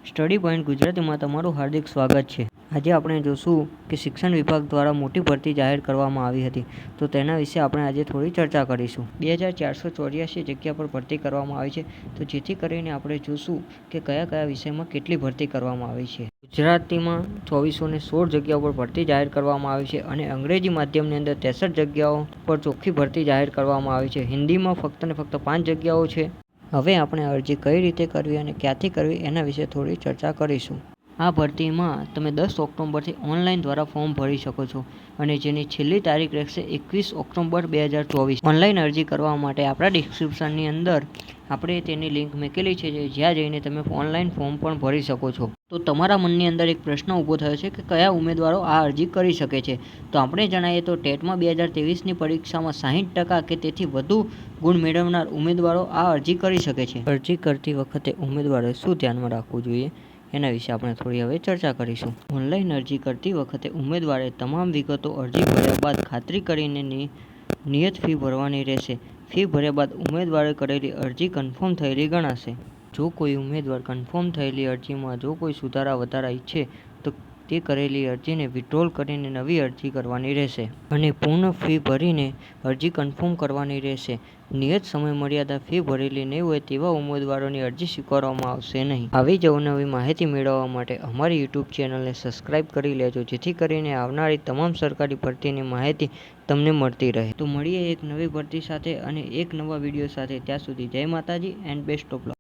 Study point ગુજરાતીમાં તમારું હાર્દિક સ્વાગત છે। આજે આપણે જોશું કે શિક્ષણ વિભાગ દ્વારા મોટી ભરતી જાહેર કરવામાં આવી હતી, તો તેના વિશે આપણે આજે થોડી ચર્ચા કરીશું। 2484 જગ્યા પર ભરતી કરવામાં આવી છે, તો જેથી કરીને આપણે જોશું કે કયા કયા વિષયમાં કેટલી ભરતી કરવામાં આવી છે। ગુજરાતીમાં 2416 જગ્યાઓ પર ભરતી જાહેર કરવામાં આવી છે અને અંગ્રેજી માધ્યમની અંદર 63 જગ્યાઓ પર ચોખ્ખી ભરતી જાહેર કરવામાં આવી છે। હિન્દીમાં ફક્ત ને ફક્ત 5 જગ્યાઓ છે। હવે આપણે અરજી કઈ રીતે કરવી અને ક્યાંથી કરવી એના વિશે થોડી ચર્ચા કરીશું। આ ભરતીમાં તમે 10 ઓક્ટોબરથી ઓનલાઈન દ્વારા ફોર્મ ભરી શકો છો અને જેની છેલ્લી તારીખ રહેશે 21 ઓક્ટોબર 2024। ઓનલાઈન અરજી કરવા માટે આપણા ડિસ્ક્રિપ્શનની અંદર આપણે તેની લિંક મૂકેલી છે, જ્યાં જઈને તમે ઓનલાઈન ફોર્મ પણ ભરી શકો છો। તો તમારા મનની અંદર એક પ્રશ્ન ઊભો થયો છે કે કયા ઉમેદવારો આ અરજી કરી શકે છે, તો આપણે જણાવીએ તો ટેટમાં 2023ની પરીક્ષામાં 60% કે તેથી વધુ ગુણ મેળવનાર ઉમેદવારો આ અરજી કરી શકે છે। અરજી કરતી વખતે ઉમેદવારોએ શું ધ્યાનમાં રાખવું જોઈએ એના વિશે આપણે થોડી હવે ચર્ચા કરીશું। ઓનલાઈન અરજી કરતી વખતે ઉમેદવારે તમામ વિગતો અરજી ભર્યા બાદ ખાતરી કરીને નિયત ફી ભરવાની રહેશે। ફી ભર્યા બાદ ઉમેદવારે કરેલી અરજી કન્ફર્મ થયેલી ગણાશે। જો કોઈ ઉમેદવાર કન્ફર્મ થયેલી અરજીમાં જો કોઈ સુધારા વધારા ઈચ્છે તો તે કરેલી અરજીને વિથડ્રોલ કરીને નવી અરજી કરવાની રહેશે અને પૂર્ણ ફી ભરીને અરજી કન્ફર્મ કરવાની રહેશે। નિયત સમય મર્યાદા ફી ભરેલી નહીં હોય તેવા ઉમેદવારોની અરજી સ્વીકારવામાં આવશે નહીં। આવી જ અવનવી માહિતી મેળવવા માટે અમારી યુટ્યુબ ચેનલને સબસ્ક્રાઇબ કરી લેજો, જેથી કરીને આવનારી તમામ સરકારી ભરતીની માહિતી તમને મળતી રહે। તો મળીએ એક નવી ભરતી સાથે અને એક નવા વિડીયો સાથે। ત્યાં સુધી જય માતાજી એન્ડ બેસ્ટ ઓફ લક।